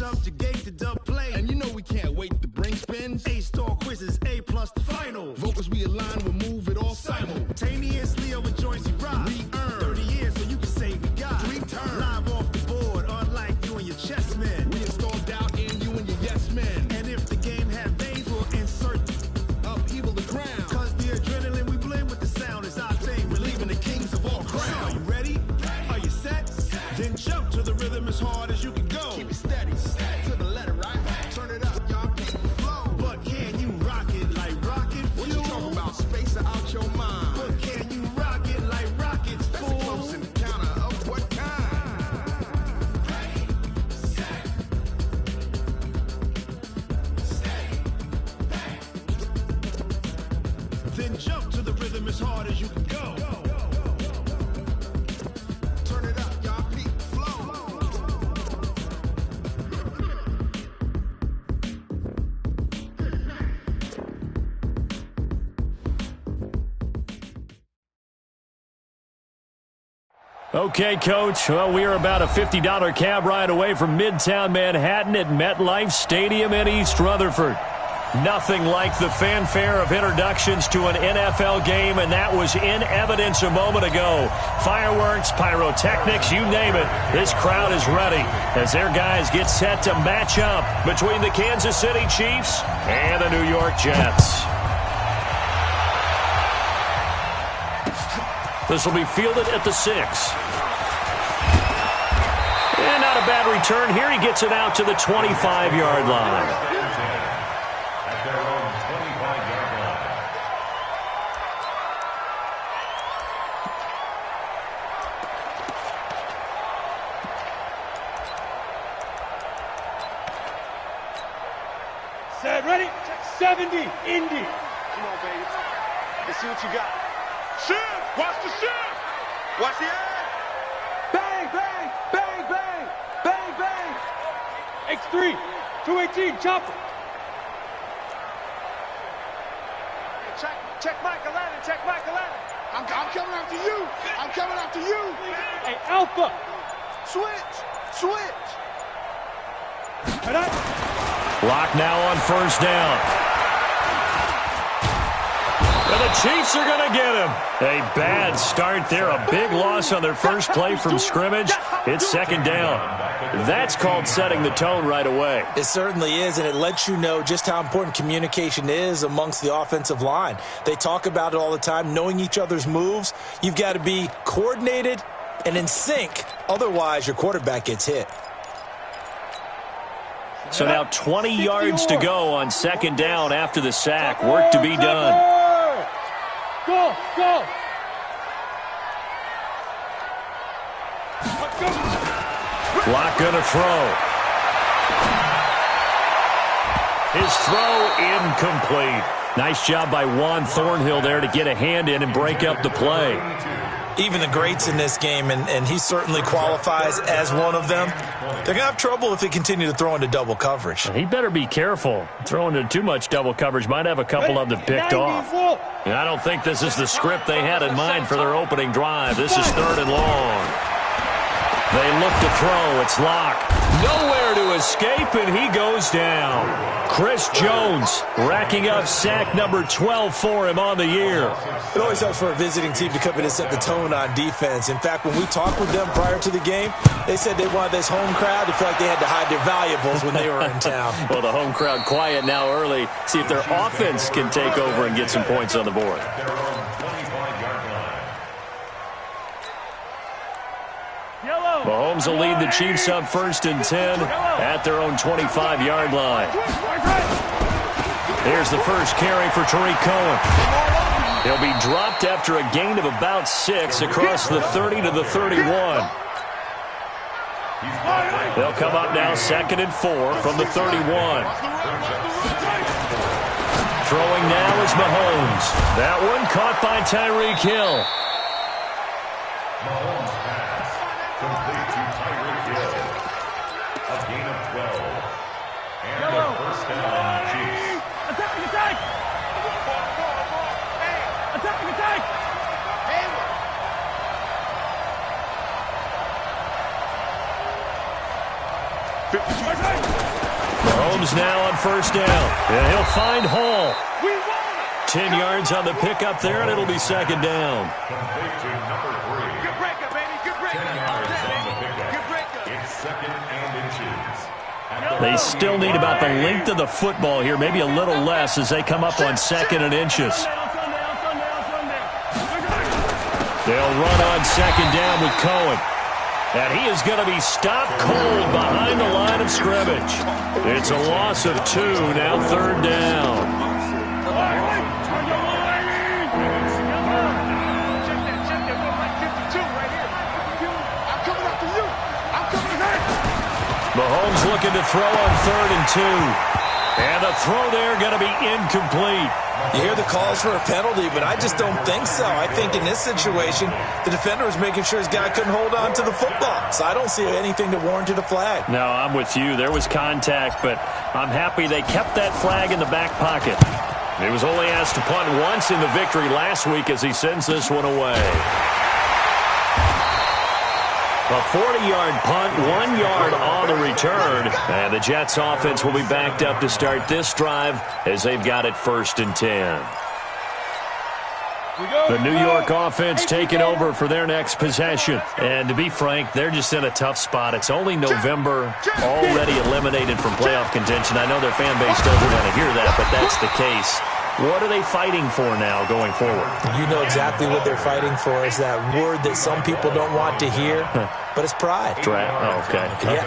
subjugate the dub play. And you know we can't wait to bring spins. A-star quizzes, A+ the final. Vocals we align, we'll move it all simultaneously over joints we rock. We earn 30 years, so you can say we got 3 turns. Live off the board, unlike you and your chess men. We install doubt in you and your yes men. And if the game had veins, we'll insert upheaval the ground. Cause the adrenaline we blend with the sound is our thing. We're leaving the kings of all crowns. Are you ready? Are you set? Then jump to the rhythm as hard as you can go. Keep it steady, to the letter, right? Turn it up, y'all keep the flow. But can you rock it like rocket fuel? What you talking about? Space out your mind. But can you rock it like rockets, That's fool? a close encounter of what kind? Ready, set, steady, bang. Then jump to the rhythm as hard as you can go. Turn it up, y'all keep the flow. Okay, Coach. Well, we are about a $50 cab ride away from Midtown Manhattan at MetLife Stadium in East Rutherford. Nothing like the fanfare of introductions to an NFL game, and that was in evidence a moment ago. Fireworks, pyrotechnics, you name it. This crowd is ready as their guys get set to match up between the Kansas City Chiefs and the New York Jets. This will be fielded at the 6. And not a bad return here. He gets it out to the 25-yard line. At their own 25-yard line. Set, ready? 70, Indy. Come on, baby. Let's see what you got. Shift! Watch the shift! Watch the edge! Bang, bang, bang, bang, bang, bang. X3, 218, chopper. Check Michael Allen, check Michael Allen. I'm coming after you! I'm coming after you! Hey, Alpha. Switch! Switch! Right. Clock now on first down. And the Chiefs are going to get him. A bad start there. A big loss on their first play from scrimmage. It's second down. That's called setting the tone right away. It certainly is, and it lets you know just how important communication is amongst the offensive line. They talk about it all the time, knowing each other's moves. You've got to be coordinated and in sync. Otherwise, your quarterback gets hit. So now 20 yards to go on second down after the sack. Work to be done. Go, go. Clock going to throw. His throw incomplete. Nice job by Juan Thornhill there to get a hand in and break up the play. Even the greats in this game, and he certainly qualifies as one of them, they're going to have trouble if they continue to throw into double coverage. He better be careful. Throwing into too much double coverage might have a couple of them picked off. And I don't think this is the script they had in mind for their opening drive. This is third and long. They look to throw. It's Locke. Nowhere to escape, and he goes down. Chris Jones racking up sack number 12 for him on the year. It always helps for a visiting team to come in and set the tone on defense. In fact, when we talked with them prior to the game, they said they wanted this home crowd to feel like they had to hide their valuables when they were in town. Well, the home crowd quiet now early. See if their offense can take over and get some points on the board. Mahomes will lead the Chiefs up first and 10 at their own 25-yard line. Here's the first carry for Tariq Cohen. He'll be dropped after a gain of about 6 across the 30 to the 31. They'll come up now second and 4 from the 31. Throwing now is Mahomes. That one caught by Tyreek Hill. Mahomes pass. Complete to Tyreek Hill. A gain of 12. And a first down, Chiefs. Attack! Attack! Attack! Attack! Mahomes now on first down. And he'll find Hall. 10 yards on the pickup there, and it'll be second down. Complete to number 3. Good breakup, baby. Good 10 breakup. yards on the pickup. Good breakup. It's second and inches. At the They still need about the length of the football here, maybe a little less as they come up on second and inches. They'll run on second down with Cohen. And he is going to be stopped cold behind the line of scrimmage. It's a loss of 2, now third down. Mahomes looking to throw on third and 2. And the throw there going to be incomplete. You hear the calls for a penalty, but I just don't think so. I think in this situation, the defender was making sure his guy couldn't hold on to the football. So I don't see anything that warranted a flag. No, I'm with you. There was contact, but I'm happy they kept that flag in the back pocket. He was only asked to punt once in the victory last week as he sends this one away. A 40-yard punt, 1 yard on the return. And the Jets offense will be backed up to start this drive as they've got it first and 10. The New York offense taking over for their next possession. And to be frank, they're just in a tough spot. It's only November, already eliminated from playoff contention. I know their fan base doesn't want to hear that, but that's the case. What are they fighting for now going forward? You know exactly what they're fighting for is that word that some people don't want to hear, but it's pride. Draft. Oh, okay. Yeah.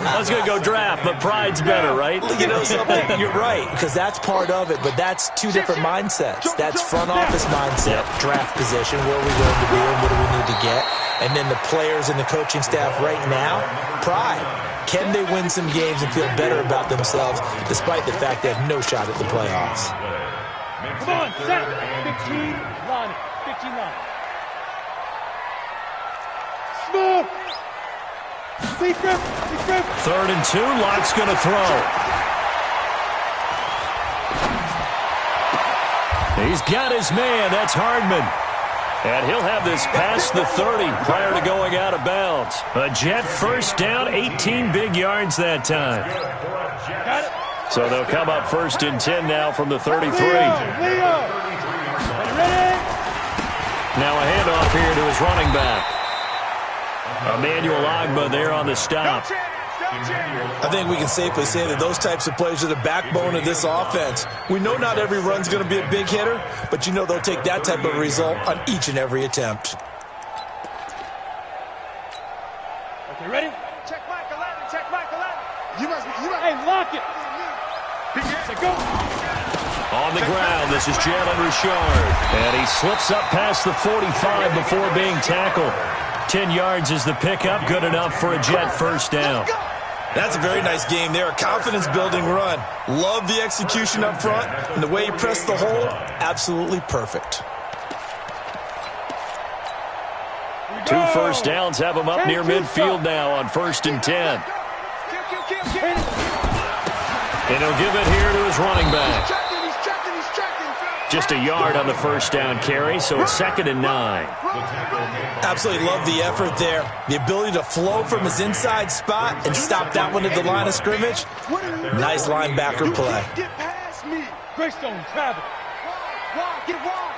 I was going to go draft, but pride's better, right? You know something? You're right, because that's part of it, but that's two different mindsets. That's front office mindset, draft position, where are we going to be and what do we need to get? And then the players and the coaching staff right now, pride. Can they win some games and feel better about themselves despite the fact they have no shot at the playoffs? Come on, set. 15 line. 15 line. Smooth. Deep grip. Deep grip. Third and 2. Lott's going to throw. He's got his man. That's Hardman. And he'll have this past the 30 prior to going out of bounds. A Jet first down, 18 big yards that time. Got it. So they'll come up first and 10 now from the 33. Leo. Ready? Now a handoff here to his running back. Emmanuel Ogbah there on the stop. I think we can safely say that those types of plays are the backbone of this offense. We know not every run's going to be a big hitter, but you know they'll take that type of result on each and every attempt. Okay, ready? Check Mike 11. Check Mike 11. You must. Hey, lock it. Go. On the ground, this is Jalen Richard. And he slips up past the 45 before being tackled. 10 yards is the pickup, good enough for a Jet first down. That's a very nice game there, a confidence-building run. Love the execution up front, and the way he pressed the hole, absolutely perfect. 2 first downs have him up near midfield now on first and 10. And he'll give it here to his running back. He's tracking. Just a yard on the first down carry, so it's second and 9. Absolutely love the effort there. The ability to flow from his inside spot and stop that one at the line of scrimmage. Nice linebacker play. Get past me. Greystone, travel. Wide, get wide.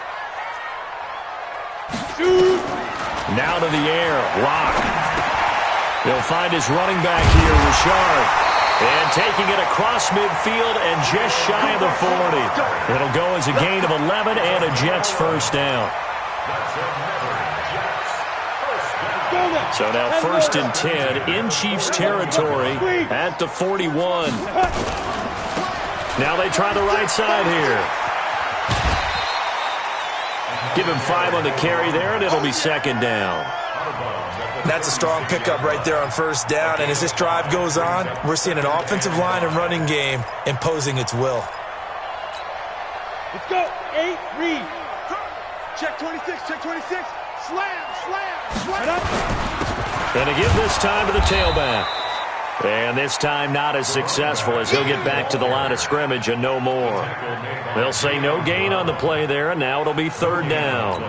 Shoot. Now to the air, Locke. He'll find his running back here, Richard. And taking it across midfield and just shy of the 40. It'll go as a gain of 11 and a Jets first down. So now first and 10 in Chiefs territory at the 41. Now they try the right side here. Give him 5 on the carry there, and it'll be second down. That's a strong pickup right there on first down. And as this drive goes on, we're seeing an offensive line and running game imposing its will. Let's go. 8, read. Check 26. Check 26. Slam. Right up. And to give this time to the tailback. And this time not as successful as he'll get back to the line of scrimmage and no more. They'll say no gain on the play there, and now it'll be third down.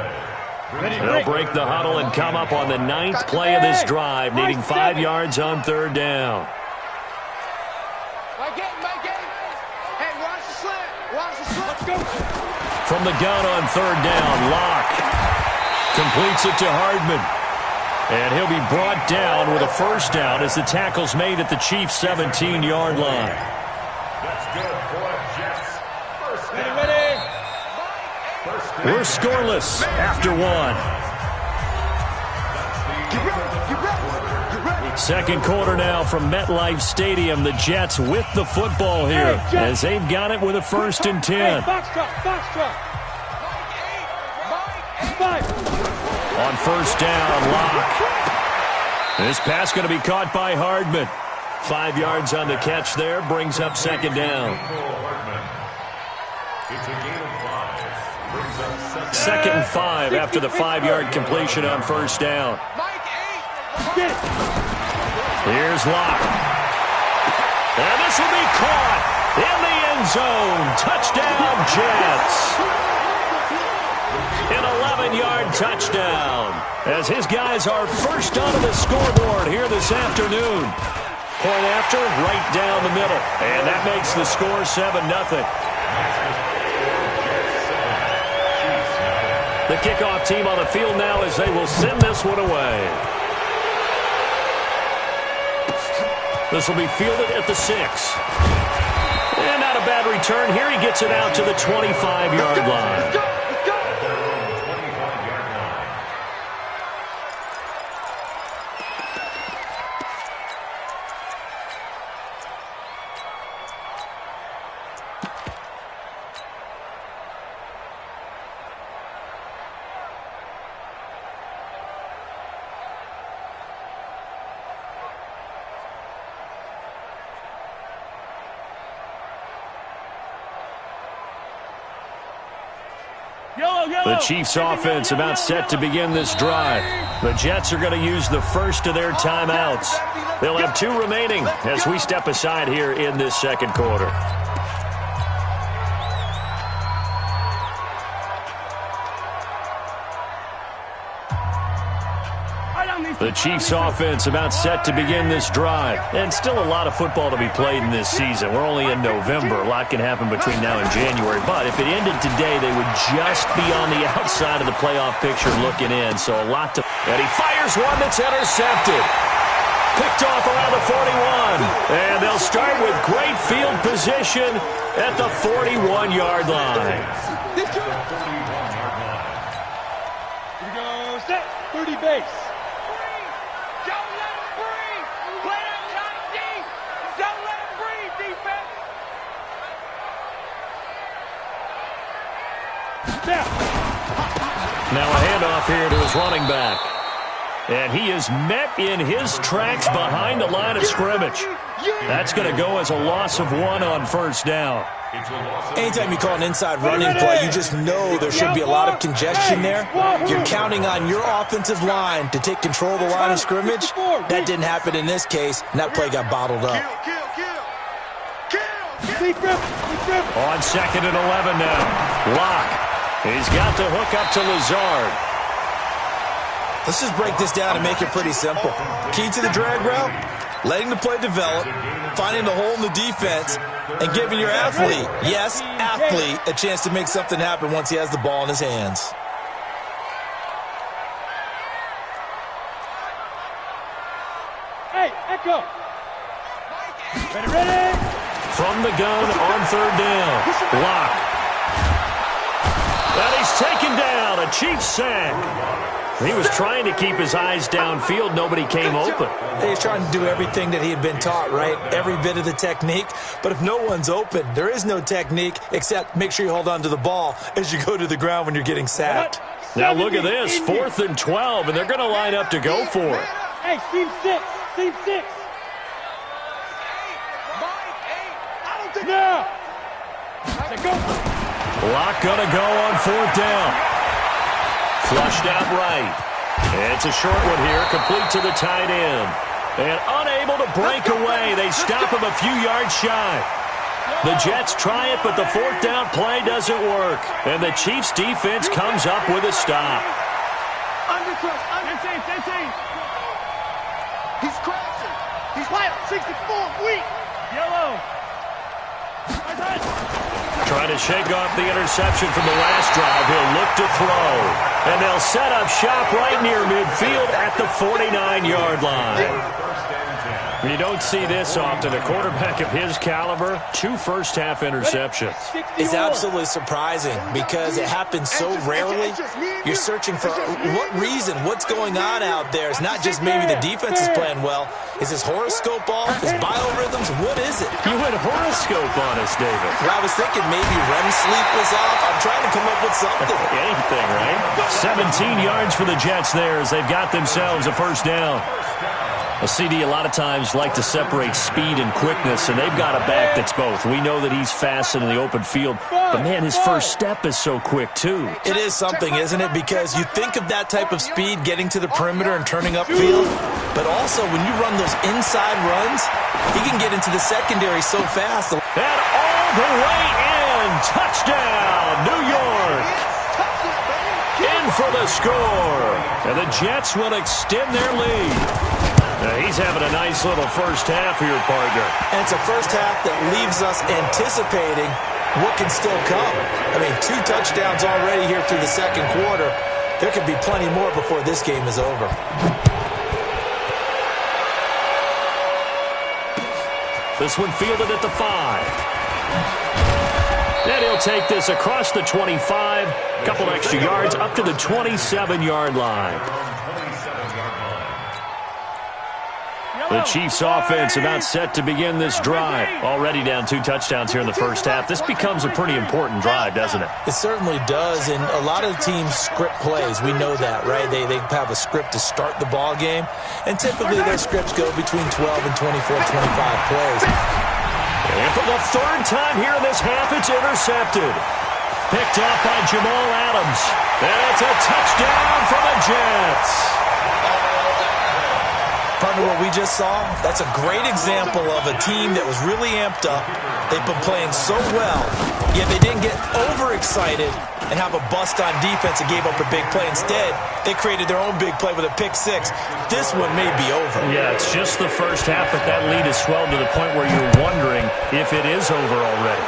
They'll break the huddle and come up on the 9th play of this drive, needing 5 yards on third down. Hey, watch the slant. Watch the slant. Let's go. From the gun on third down, Locke completes it to Hardman. And he'll be brought down with a first down as the tackle's made at the Chiefs' 17-yard line. That's good for Jets. First down. Ready. We're scoreless after one. Second quarter now from MetLife Stadium. The Jets with the football here as they've got it with a 1st and 10. Foxtrot. 5. On first down, Locke. This pass going to be caught by Hardman. 5 yards on the catch there, brings up second down. It's a gain of 5. Second and 5 after the 5-yard completion on first down. Get it. Here's Locke. And this will be caught in the end zone. Touchdown, Jets. An 11-yard touchdown as his guys are first onto the scoreboard here this afternoon. Point after, right down the middle. And that makes the score 7-0. The kickoff team on the field now as they will send this one away. This will be fielded at the 6. And not a bad return here. He gets it out to the 25-yard line. The Chiefs offense about set to begin this drive. The Jets are going to use the first of their timeouts. They'll have 2 remaining as we step aside here in this second quarter. The Chiefs offense about set to begin this drive. And still a lot of football to be played in this season. We're only in November. A lot can happen between now and January. But if it ended today, they would just be on the outside of the playoff picture looking in. So a lot to... And he fires one that's intercepted. Picked off around the 41. And they'll start with great field position at the 41-yard line. Here we go. Set. 30 base. Now a handoff here to his running back. And he is met in his tracks behind the line of scrimmage. That's going to go as a loss of 1 on first down. Anytime you call an inside running play, you just know there should be a lot of congestion there. You're counting on your offensive line to take control of the line of scrimmage. That didn't happen in this case, and that play got bottled up. On second and 11 now. Locke. He's got the hook up to Lazard. Let's just break this down and make it pretty simple. Key to the drag route, letting the play develop, finding the hole in the defense, and giving your athlete, yes, athlete, a chance to make something happen once he has the ball in his hands. Hey, Echo. Ready. From the gun on third down. Locke. And he's taken down. A Chiefs sack. He was trying to keep his eyes downfield. Nobody came open. He's trying to do everything that he had been taught, right? Every bit of the technique. But if no one's open, there is no technique except make sure you hold on to the ball as you go to the ground when you're getting sacked. Now look at this. 4th and 12, and they're going to line up to go for it. Hey, seam 6. Now. Go. Locke going to go on 4th down. Flushed out right. And it's a short one here, complete to the tight end. And unable to break away. They stop him a few yards shy. The Jets try it, but the 4th down play doesn't work. And the Chiefs defense comes up with a stop. He's crashing. He's wild. 64, weak. Yellow. Trying to shake off the interception from the last drive. He'll look to throw. And they'll set up shop right near midfield at the 49-yard line. You don't see this often. A quarterback of his caliber, 2 first-half interceptions. It's absolutely surprising because it happens so rarely. You're searching for what reason, what's going on out there. It's not just maybe the defense is playing well. Is his horoscope off? His biorhythms? What is it? You went horoscope on us, David. Well, I was thinking maybe REM sleep was off. I'm trying to come up with something. Anything, right? 17 yards for the Jets there as they've got themselves a first down. A CD a lot of times like to separate speed and quickness, and they've got a back that's both. We know that he's fast in the open field, but, man, his first step is so quick, too. It is something, isn't it? Because you think of that type of speed getting to the perimeter and turning upfield, but also when you run those inside runs, he can get into the secondary so fast. And all the way in. Touchdown, New York. In for the score. And the Jets will extend their lead. He's having a nice little first half here, partner. And it's a first half that leaves us anticipating what can still come. I mean, 2 touchdowns already here through the second quarter. There could be plenty more before this game is over. This one fielded at the 5. And he'll take this across the 25. Couple extra yards up to the 27-yard line. The Chiefs offense about set to begin this drive. Already down 2 touchdowns here in the first half. This becomes a pretty important drive, doesn't it? It certainly does, and a lot of teams script plays. We know that, right? They have a script to start the ball game, and typically their scripts go between 12 and 24, 25 plays. And for the 3rd time here in this half, it's intercepted. Picked up by Jamal Adams. And it's a touchdown for the Jets. Partner, what we just saw, that's a great example of a team that was really amped up. They've been playing so well, yet they didn't get overexcited and have a bust on defense and gave up a big play. Instead, they created their own big play with a pick 6. This one may be over. Yeah, it's just the first half, but that lead has swelled to the point where you're wondering if it is over already.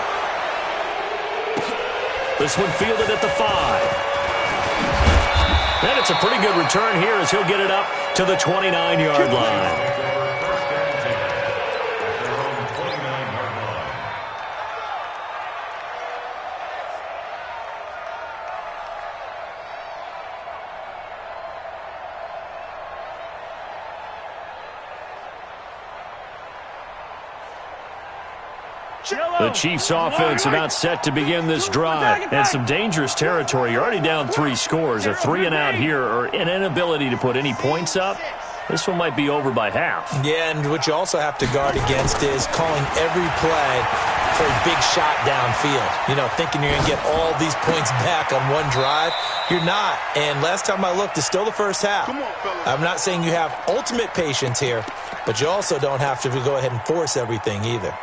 This one fielded at the 5. And it's a pretty good return here as he'll get it up to the 29-yard line. The Chiefs offense about set to begin this drive. And some dangerous territory. You're already down 3 scores. A 3-and-out here or an inability to put any points up. This one might be over by half. Yeah, and what you also have to guard against is calling every play for a big shot downfield. You know, thinking you're going to get all these points back on one drive. You're not. And last time I looked, it's still the first half. I'm not saying you have ultimate patience here, but you also don't have to go ahead and force everything either.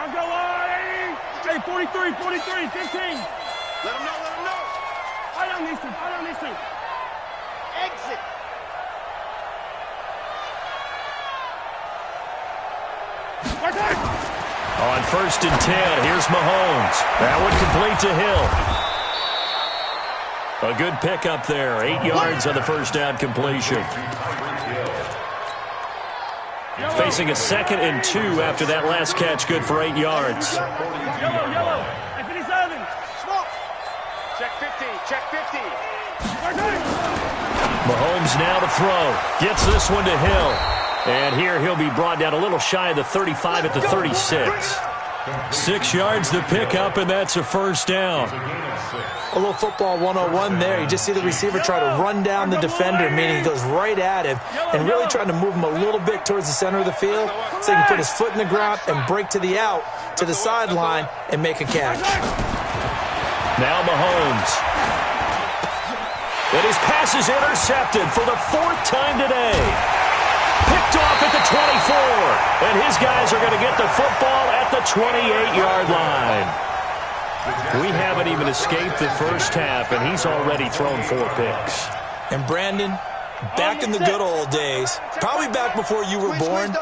I'll go line. Hey, 43, 15. Let him know. I don't need to. Exit. On 1st and 10, here's Mahomes. That one complete to Hill. A good pickup there. 8 yards on the first down completion. Facing a 2nd and 2 after that last catch. Good for 8 yards. Yellow. Hey, 57. Smoke. Check 50. Mahomes now to throw. Gets this one to Hill. And here he'll be brought down a little shy of the 35 at the 36. 6 yards to pick up, and that's a first down. A little football 101 there. You just see the receiver try to run down the defender, meaning he goes right at him and really trying to move him a little bit towards the center of the field so he can put his foot in the ground and break to the out, to the sideline, and make a catch. Now Mahomes. And his pass is intercepted for the 4th time today. Picked off at the 24. And his guys are going to get the football at the 28-yard line. We have haven't even escaped the first half, and he's already thrown 4 picks. And Brandon, back in the good old days, probably back before you were born,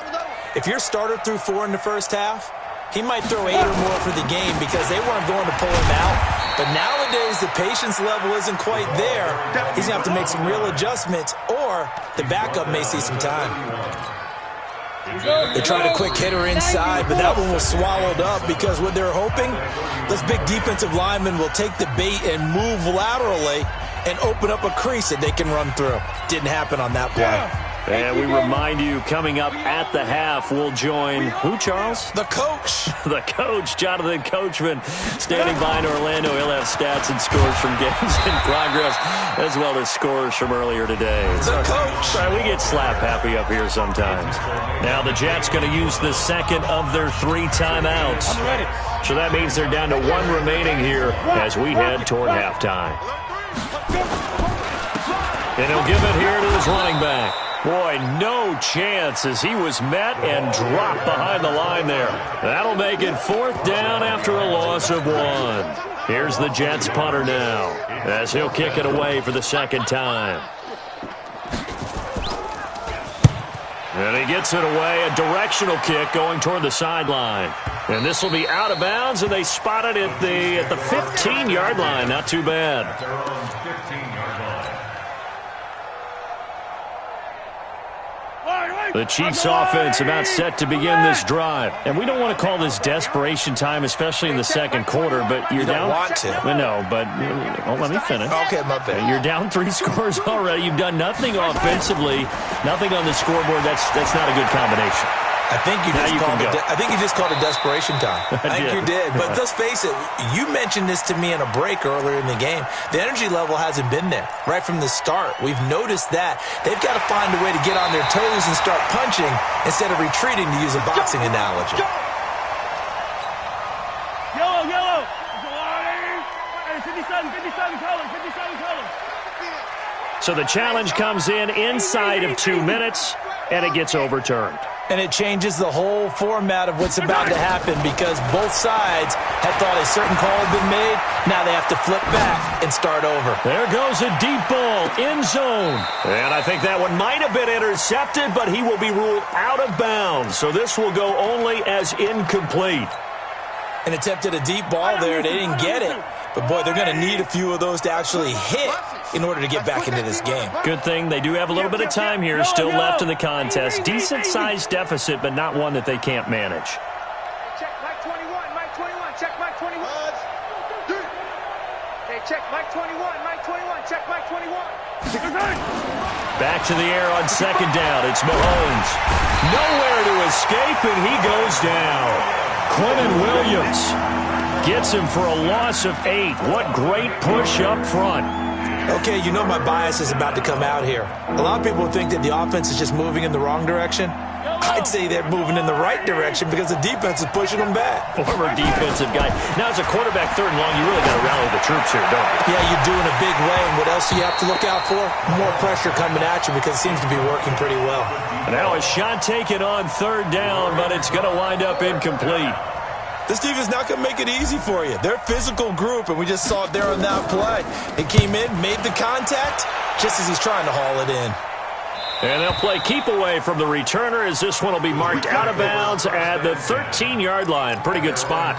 if your starter threw 4 in the first half, he might throw 8 or more for the game because they weren't going to pull him out. But nowadays, the patience level isn't quite there. He's going to have to make some real adjustments, or the backup may see some time. They tried a quick hitter inside, but that one was swallowed up because what they're hoping, those big defensive linemen will take the bait and move laterally and open up a crease that they can run through. Didn't happen on that play. And we remind you, coming up at the half, we'll join who, Charles? The coach. The coach, Jonathan Coachman, standing by in Orlando. He'll have stats and scores from games in progress, as well as scores from earlier today. The coach. Sorry, we get slap happy up here sometimes. Now the Jets going to use the second of their 3 timeouts. I'm ready. So that means they're down to 1 remaining here as we head toward halftime. And he'll give it here to his running back. Boy, no chance as he was met and dropped behind the line there. That'll make it 4th down after a loss of 1. Here's the Jets punter now as he'll kick it away for the second time. And he gets it away, a directional kick going toward the sideline. And this will be out of bounds, and they spot it at the 15-yard line. Not too bad. The Chiefs offense about set to begin this drive. And we don't want to call this desperation time, especially in the second quarter, but you're down. You don't want to. No, but let me finish. Okay, my bad. You're down 3 scores already. You've done nothing offensively, nothing on the scoreboard. That's not a good combination. I think you just called it desperation time. I think you did. But let's face it, you mentioned this to me in a break earlier in the game. The energy level hasn't been there right from the start. We've noticed that. They've got to find a way to get on their toes and start punching instead of retreating, to use a boxing analogy. Yellow. 57 colors. So the challenge comes in inside of 2 minutes, and it gets overturned. And it changes the whole format of what's about to happen because both sides had thought a certain call had been made. Now they have to flip back and start over. There goes a deep ball, end zone. And I think that one might have been intercepted, but he will be ruled out of bounds. So this will go only as incomplete. And attempted a deep ball there. They didn't get it. But, boy, they're going to need a few of those to actually hit in order to get back into this game. Good thing they do have a little bit of time here still left in the contest. Decent-sized deficit, but not one that they can't manage. Check Mike 21. Check Mike 21. Hey, check Mike 21. Check Mike 21. Back to the air on second down. It's Mahomes. Nowhere to escape, and he goes down. Quinnen Williams gets him for a loss of 8. What great push up front. Okay, you know my bias is about to come out here. A lot of people think that the offense is just moving in the wrong direction. I'd say they're moving in the right direction because the defense is pushing them back. Former defensive guy. Now, as a quarterback, 3rd and long, you really got to rally the troops here, don't you? Yeah, you're doing a big way, and what else do you have to look out for? More pressure coming at you because it seems to be working pretty well. And now a shot taken on 3rd down, but it's going to wind up incomplete. This team is not going to make it easy for you. They're a physical group, and we just saw it there on that play. It came in, made the contact, just as he's trying to haul it in. And they'll play keep away from the returner as this one will be marked out of bounds at the 13-yard line. Pretty good spot.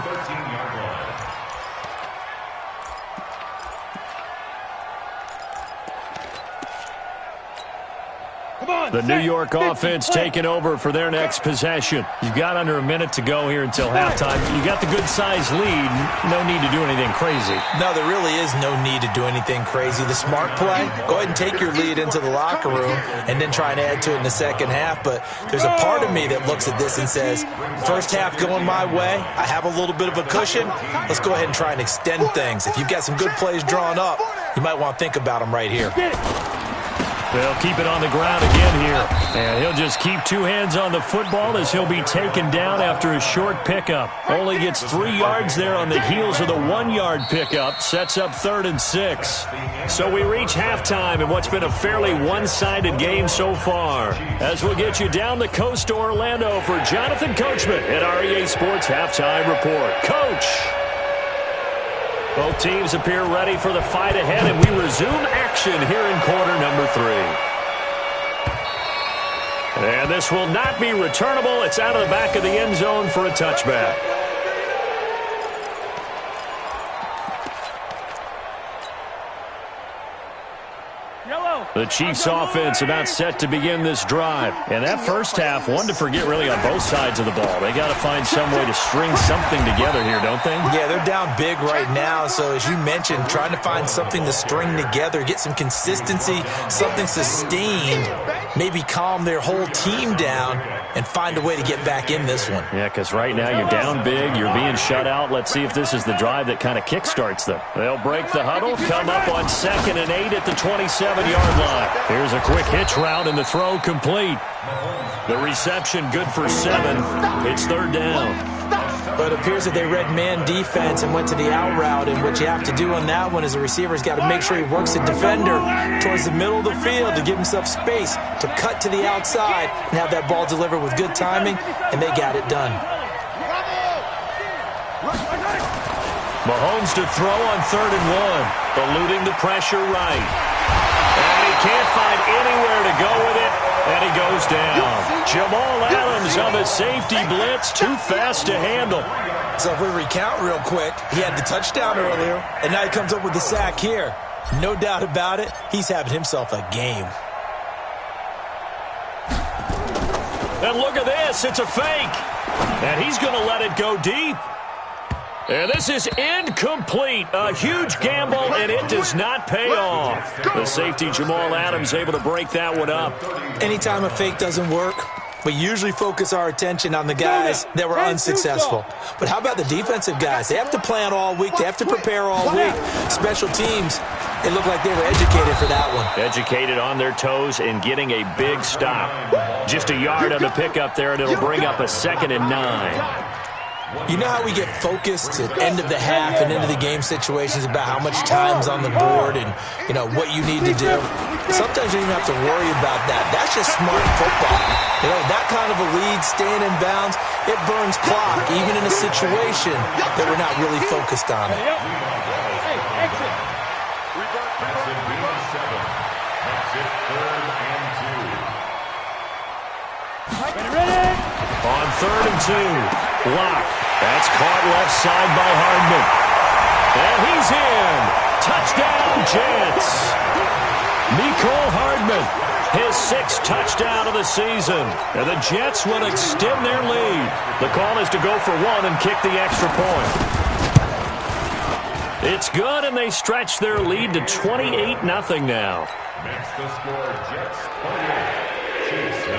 The New York offense taking over for their next possession. You've got under a minute to go here until halftime. You got the good-sized lead. No need to do anything crazy. No, there really is no need to do anything crazy. The smart play, go ahead and take your lead into the locker room and then try and add to it in the second half. But there's a part of me that looks at this and says, first half going my way, I have a little bit of a cushion. Let's go ahead and try and extend things. If you've got some good plays drawn up, you might want to think about them right here. They'll keep it on the ground again here. And he'll just keep 2 hands on the football as he'll be taken down after a short pickup. Only gets 3 yards there on the heels of the 1-yard pickup. Sets up 3rd and 6. So we reach halftime in what's been a fairly one-sided game so far. As we'll get you down the coast to Orlando for Jonathan Coachman at REA Sports Halftime Report. Coach! Both teams appear ready for the fight ahead, and we resume action here in quarter number 3. And this will not be returnable. It's out of the back of the end zone for a touchback. The Chiefs offense about set to begin this drive. And that first half, one to forget really on both sides of the ball. They got to find some way to string something together here, don't they? Yeah, they're down big right now. So as you mentioned, trying to find something to string together, get some consistency, something sustained, maybe calm their whole team down and find a way to get back in this one. Yeah, because right now you're down big, you're being shut out. Let's see if this is the drive that kind of kickstarts them. They'll break the huddle, come up on 2nd and 8 at the 27-yard line. Here's a quick hitch route and the throw complete. The reception good for 7. It's 3rd down. But it appears that they read man defense and went to the out route, and what you have to do on that one is the receiver's got to make sure he works the defender towards the middle of the field to give himself space to cut to the outside and have that ball delivered with good timing, and they got it done. Mahomes to throw on 3rd and 1, eluding the pressure right. And he can't find anywhere to go with it, and he goes down. Jamal Adams on the safety blitz, too fast to handle. So if we recount real quick, he had the touchdown earlier, and now he comes up with the sack here. No doubt about it, he's having himself a game. And look at this, it's a fake. And he's going to let it go deep. And this is incomplete. A huge gamble, and it does not pay off. The safety, Jamal Adams, able to break that one up. Anytime a fake doesn't work, we usually focus our attention on the guys that were unsuccessful. But how about the defensive guys? They have to plan all week. They have to prepare all week. Special teams, it looked like they were educated for that one. Educated on their toes and getting a big stop. Just a yard on the pickup there, and it'll bring up a 2nd and 9. You know how we get focused at end of the half and into the game situations about how much time's on the board and, you know, what you need to do? Sometimes you don't even have to worry about that. That's just smart football. You know, that kind of a lead, staying in bounds, it burns clock, even in a situation that we're not really focused on it. On 3rd and 2, block. That's caught left side by Hardman. And he's in. Touchdown, Jets. Mecole Hardman, his 6th touchdown of the season. And the Jets will extend their lead. The call is to go for 1 and kick the extra point. It's good, and they stretch their lead to 28-0 now. Makes the score Jets 28, Chiefs 0.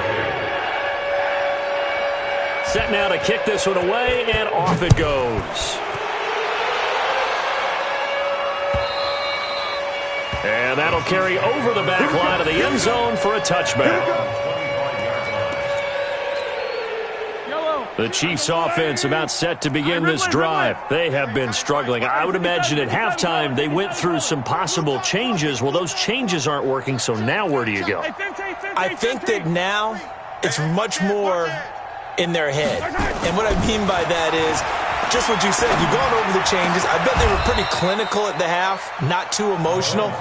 Set now to kick this one away, and off it goes. And that'll carry over the back line of the end zone for a touchback. The Chiefs offense about set to begin this drive. They have been struggling. I would imagine at halftime they went through some possible changes. Well, those changes aren't working, so now where do you go? I think that now it's much more in their head. And what I mean by that is just what you said. You've gone over the changes. I bet they were pretty clinical at the half, not too emotional.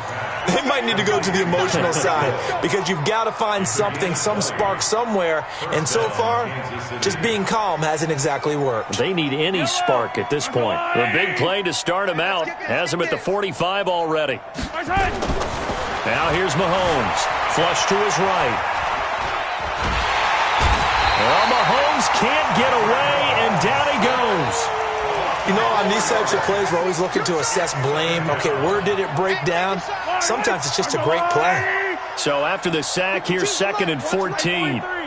They might need to go to the emotional side because you've got to find something, some spark somewhere. And so far, just being calm hasn't exactly worked. They need any spark at this point. The big play to start him out has him at the 45 already. Now here's Mahomes. Flush to his right. Well, Mahomes can't get away, and down he goes. You know, on these types of plays, we're always looking to assess blame. Okay, where did it break down? Sometimes it's just a great play. So after the sack, here's 2nd and 14. Alpha.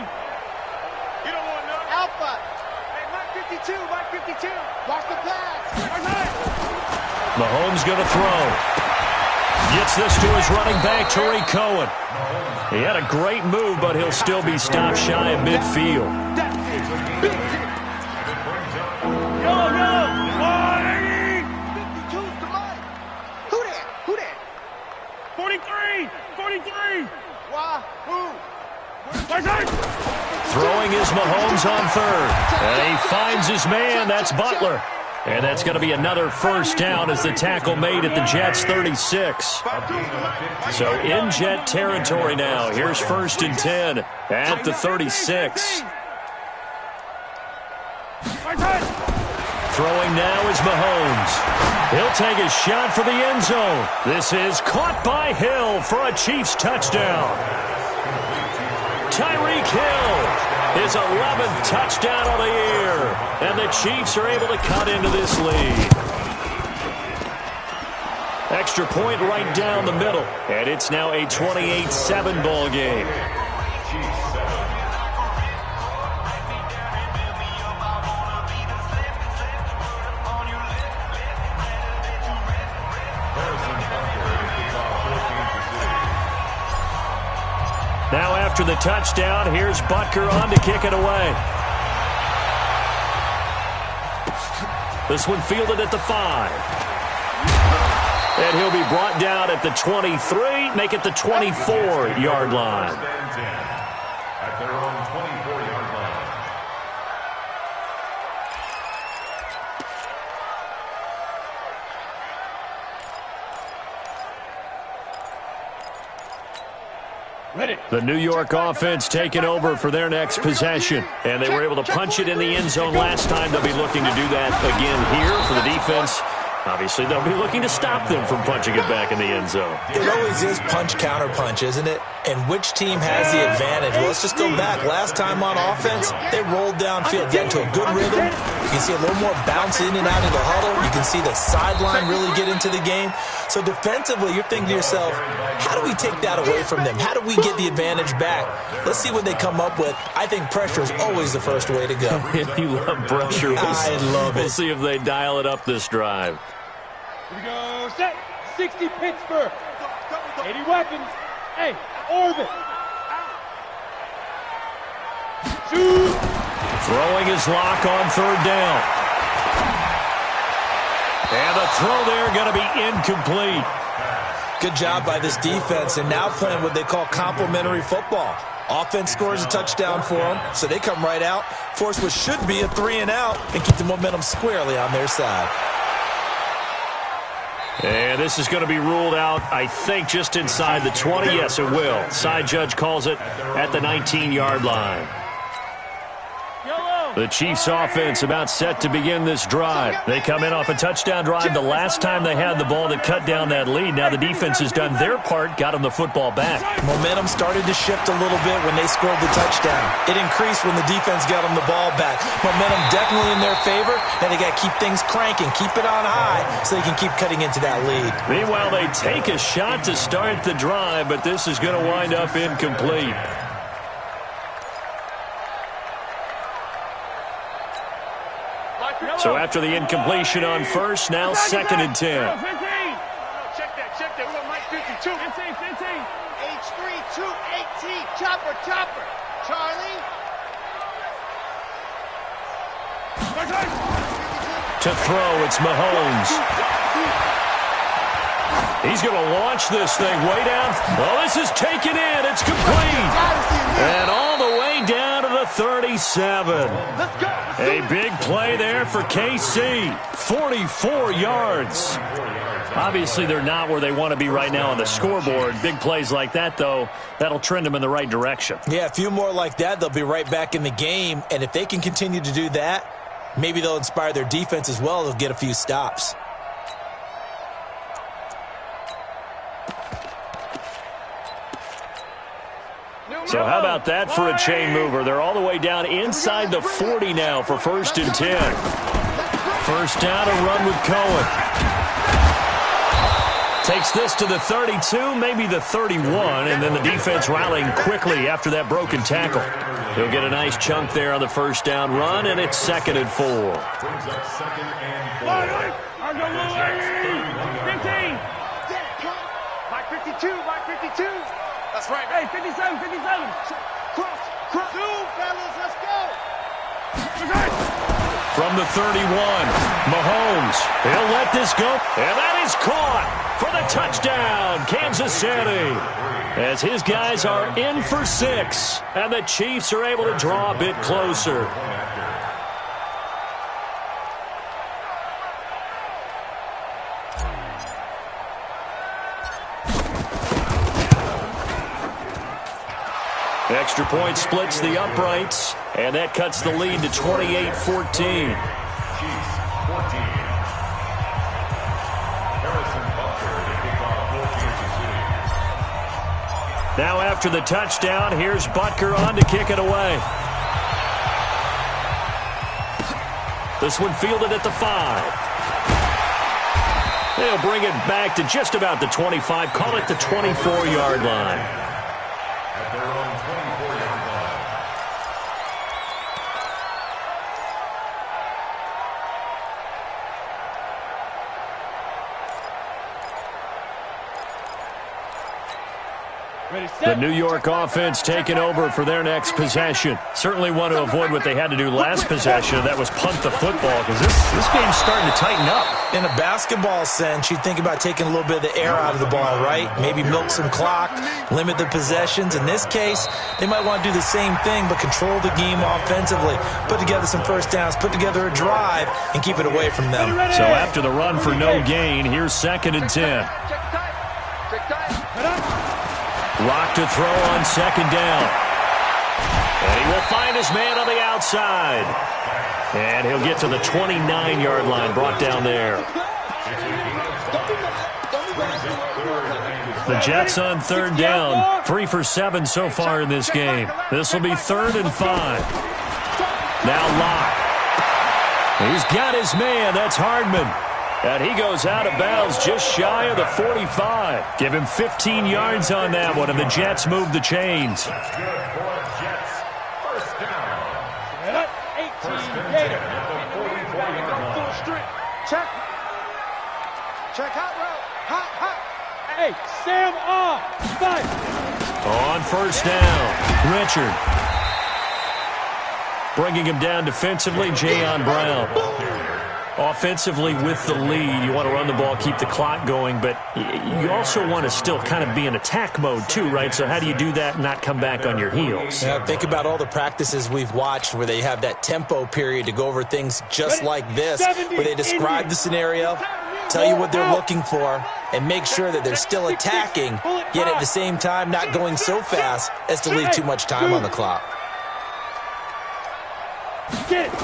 Hey, Mike 52, Mike 52. Watch the pass. Mahomes going to throw. Gets this to his running back, Tariq Cohen. He had a great move, but he'll still be stopped shy of midfield. Who that? 43! 43! Why? Who? Throwing is Mahomes on 3rd. And he finds his man. That's Butler. And that's going to be another first down as the tackle made at the Jets' 36. So in Jet territory now. Here's 1st and 10 at the 36. Throwing now is Mahomes. He'll take a shot for the end zone. This is caught by Hill for a Chiefs touchdown. Tyreek Hill, his 11th touchdown of the year. And the Chiefs are able to cut into this lead. Extra point right down the middle. And it's now a 28-7 ball game. Now after the touchdown, here's Butker on to kick it away. This one fielded at the 5. And he'll be brought down at the 23, make it the 24-yard line. At their own 24-yard line. The New York offense taking over for their next possession. And they were able to punch it in the end zone last time. They'll be looking to do that again here for the defense. Obviously, they'll be looking to stop them from punching it back in the end zone. It always is punch-counter-punch, isn't it? And which team has the advantage? Well, let's just go back. Last time on offense, they rolled downfield, get into a good rhythm. You can see a little more bounce in and out of the huddle. You can see the sideline really get into the game. So defensively, you're thinking to yourself, how do we take that away from them? How do we get the advantage back? Let's see what they come up with. I think pressure is always the first way to go. You love pressure. I love it. We'll see if they dial it up this drive. Here we go, set, 60 Pittsburgh, 80 weapons, hey, orbit, shoot. Throwing his lock on 3rd down. And the throw there going to be incomplete. Good job by this defense, and now playing what they call complementary football. Offense scores a touchdown for them, so they come right out, force what should be a 3-and-out, and keep the momentum squarely on their side. And this is going to be ruled out, I think, just inside the 20. Yes, it will. Side judge calls it at the 19-yard line. The Chiefs offense about set to begin this drive. They come in off a touchdown drive the last time they had the ball to cut down that lead. Now the defense has done their part, got them the football back. Momentum started to shift a little bit when they scored the touchdown. It increased when the defense got them the ball back. Momentum definitely in their favor, and they got to keep things cranking, keep it on high so they can keep cutting into that lead. Meanwhile, they take a shot to start the drive, but this is going to wind up incomplete. So after the incompletion on first, now 2nd and 10. Check that. We got Mike 52. 15. H3, 218. Chopper. Charlie. To throw, it's Mahomes. He's going to launch this thing way down. Oh, this is taken in. It's complete. And all the way down to the 37. Let's go. A big play there for KC. 44 yards. Obviously, they're not where they want to be right now on the scoreboard. Big plays like that, though, that'll trend them in the right direction. Yeah, a few more like that, they'll be right back in the game. And if they can continue to do that, maybe they'll inspire their defense as well. They'll get a few stops. So how about that for a chain mover? They're all the way down inside the 40 now for 1st and 10. First down, a run with Cohen. Takes this to the 32, maybe the 31, and then the defense rallying quickly after that broken tackle. He'll get a nice chunk there on the first down run, and it's 2nd and 4. Brings up 2nd and 4. 15. Mike 52. That's right. Hey, 57. Cross. Zoom, fellas, let's go. From the 31, Mahomes. He'll let this go. And that is caught for the touchdown, Kansas City. As his guys are in for 6. And the Chiefs are able to draw a bit closer. Extra point splits the uprights, and that cuts the lead to 28-14. Chiefs 14. Harrison Butker to kick off for Kansas City. Now after the touchdown, here's Butker on to kick it away. This one fielded at the 5. They'll bring it back to just about the 25, call it the 24-yard line. At their own 24-yard line. Ready, set. The New York offense taking over for their next possession. Certainly want to avoid what they had to do last possession. That was punt the football, because this game's starting to tighten up. In a basketball sense, you think about taking a little bit of the air out of the ball, right? Maybe milk some clock, limit the possessions. In this case, they might want to do the same thing, but control the game offensively. Put together some first downs, put together a drive, and keep it away from them. So after the run for no gain, here's 2nd and 10. Rock to throw on 2nd down. And he will find his man on the outside. And he'll get to the 29-yard line, brought down there. The Jets on 3rd down, 3 for 7 so far in this game. This will be 3rd and 5. Now Locke. He's got his man. That's Hardman. And he goes out of bounds just shy of the 45. Give him 15 yards on that one, and the Jets move the chains. That's good for Jets. First down. 18 Gator. Check. Check hot route. Hot. Hey, Sam off. Fight. On 1st down, Richard. Bringing him down defensively, Jayon Brown. Offensively with the lead, you want to run the ball, keep the clock going, but you also want to still kind of be in attack mode too, right? So how do you do that and not come back on your heels? Yeah, think about all the practices we've watched where they have that tempo period to go over things just like this, where they describe the scenario, tell you what they're looking for, and make sure that they're still attacking, yet at the same time not going so fast as to leave too much time on the clock. Get it.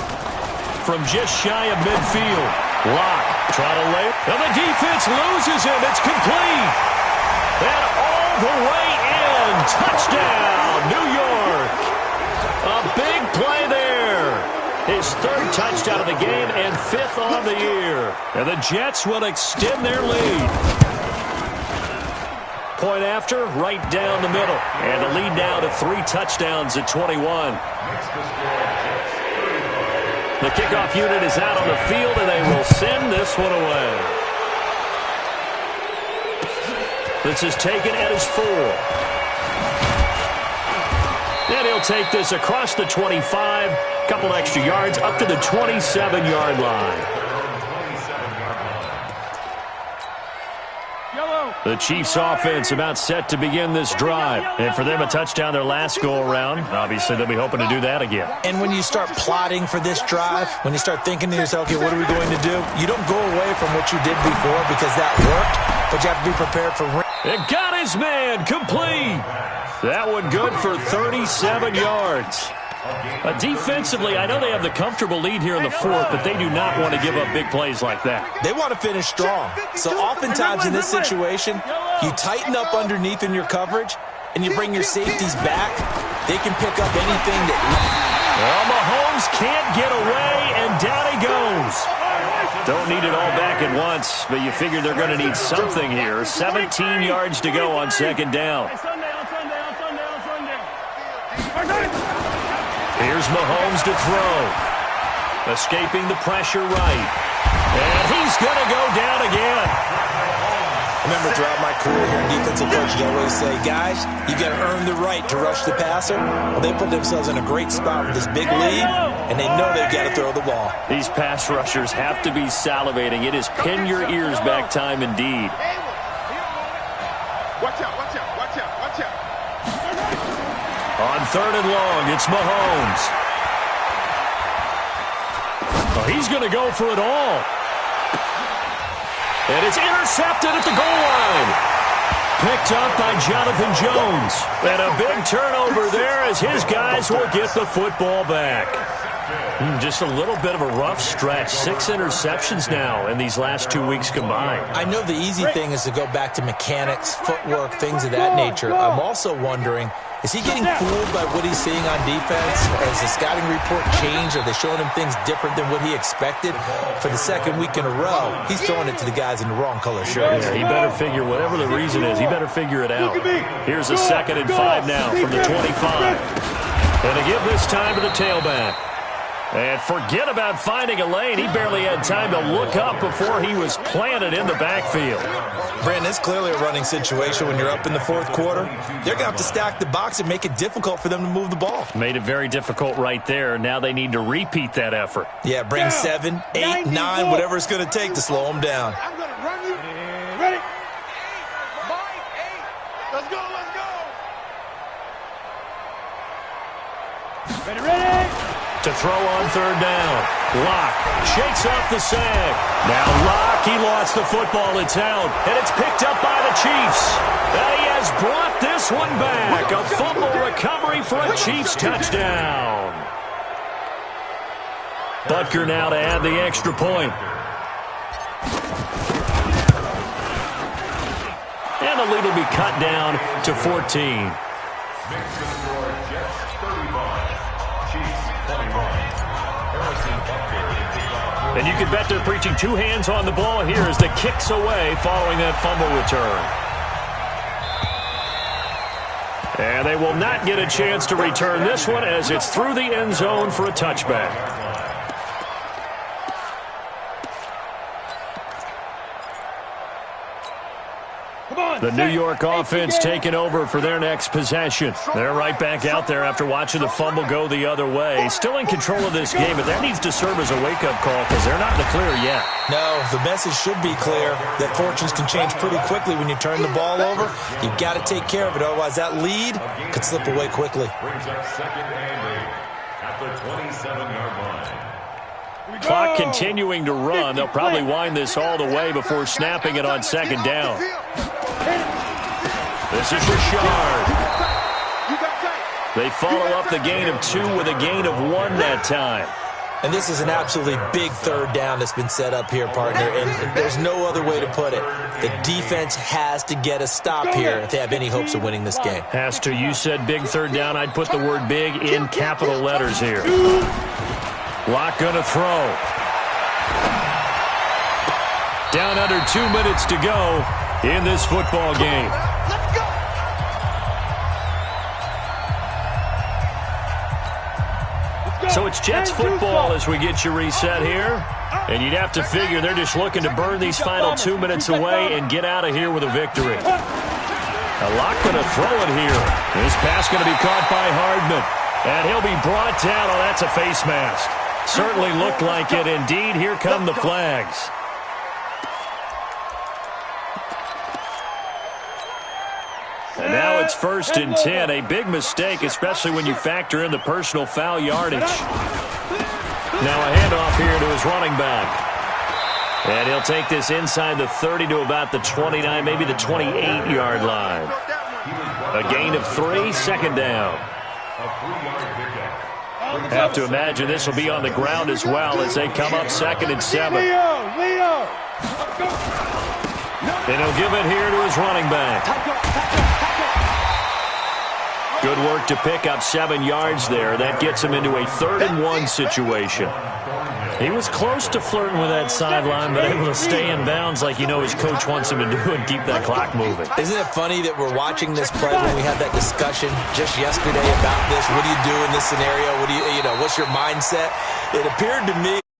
From just shy of midfield, Locke trying to lay, and the defense loses him. It's complete. And all the way in. Touchdown, New York. A big play there. His 3rd touchdown of the game and 5th on the year. And the Jets will extend their lead. Point after, right down the middle. And the lead now to 3 touchdowns at 21. Makes the score Jets 31. The kickoff unit is out on the field, and they will send this one away. This is taken at his 4. And he'll take this across the 25, couple extra yards, up to the 27-yard line. The Chiefs offense about set to begin this drive. And for them, a touchdown their last go-around. Obviously, they'll be hoping to do that again. And when you start plotting for this drive, when you start thinking to yourself, okay, what are we going to do? You don't go away from what you did before because that worked, but you have to be prepared for... It got his man complete. That one good for 37 yards. Defensively, I know they have the comfortable lead here in the 4th, but they do not want to give up big plays like that. They want to finish strong. So oftentimes in this situation, you tighten up underneath in your coverage, and you bring your safeties back. They can pick up anything that... Well, Mahomes can't get away, and down he goes. Don't need it all back at once, but you figure they're going to need something here. 17 yards to go on 2nd down. Here's Mahomes to throw. Escaping the pressure right. And he's going to go down again. I remember throughout my career here in defensive coach, you always say, guys, you got to earn the right to rush the passer. Well, they put themselves in a great spot with this big lead, and they know they've got to throw the ball. These pass rushers have to be salivating. It is pin your ears back time indeed. Watch out. On 3rd and long, it's Mahomes. Oh, he's going to go for it all. And it's intercepted at the goal line. Picked up by Jonathan Jones. And a big turnover there as his guys will get the football back. Just a little bit of a rough stretch. 6 interceptions now in these last 2 wees combined. I know the easy thing is to go back to mechanics, footwork, things of that nature. I'm also wondering, is he getting fooled by what he's seeing on defense? Has the scouting report changed? Are they showing him things different than what he expected? For the second week in a row, he's throwing it to the guys in the wrong color shirts. Yeah, he better figure, whatever the reason is, he better figure it out. Here's a 2nd and 5 now from the 25. And they give this time to the tailback. And forget about finding a lane. He barely had time to look up before he was planted in the backfield. Brandon, it's clearly a running situation when you're up in the 4th quarter. They're going to have to stack the box and make it difficult for them to move the ball. Made it very difficult right there. Now they need to repeat that effort. Yeah, bring 7, 8, 9, whatever it's going to take to slow them down. I'm going to run you. Ready? 9, 8. Let's go, let's go. Ready. To throw on 3rd down. Locke shakes off the sag. Now Locke, he lost the football. It's out, and it's picked up by the Chiefs. And he has brought this one back. A fumble recovery for a Chiefs touchdown. Butker now to add the extra point. And the lead will be cut down to 14. And you can bet they're preaching 2 hands on the ball here as the kick's away following that fumble return. And they will not get a chance to return this one as it's through the end zone for a touchback. The New York offense taking over for their next possession. They're right back out there after watching the fumble go the other way. Still in control of this game, but that needs to serve as a wake-up call because they're not in the clear yet. No, the message should be clear that fortunes can change pretty quickly when you turn the ball over. You've got to take care of it, otherwise that lead could slip away quickly. Brings up 2nd and 8 at the 27-yard line. Clock continuing to run. They'll probably wind this all the way before snapping it on 2nd down. This is Richard. They follow up the gain of 2 with a gain of 1 that time. And this is an absolutely big 3rd down that's been set up here, partner, and there's no other way to put it. The defense has to get a stop here if they have any hopes of winning this game. Has to. You said big 3rd down. I'd put the word big in capital letters here. Locke gonna throw. Down under 2 minutes to go in this football game. So it's Jets football as we get you reset here. And you'd have to figure they're just looking to burn these final 2 minutes away and get out of here with a victory. Locke going to throw it here. This pass going to be caught by Hardman. And he'll be brought down. Oh, that's a face mask. Certainly looked like it. Indeed, here come the flags. And now it's 1st and 10. A big mistake, especially when you factor in the personal foul yardage. Now a handoff here to his running back. And he'll take this inside the 30 to about the 29, maybe the 28-yard line. A gain of 3, 2nd down. Have to imagine this will be on the ground as well as they come up 2nd and 7. Leo! And he'll give it here to his running back. Good work to pick up 7 yards there. That gets him into a 3rd and 1 situation. He was close to flirting with that sideline, but able to stay in bounds like you know his coach wants him to do and keep that clock moving. Isn't it funny that we're watching this play when we had that discussion just yesterday about this? What do you do in this scenario? What do you know, what's your mindset? It appeared to me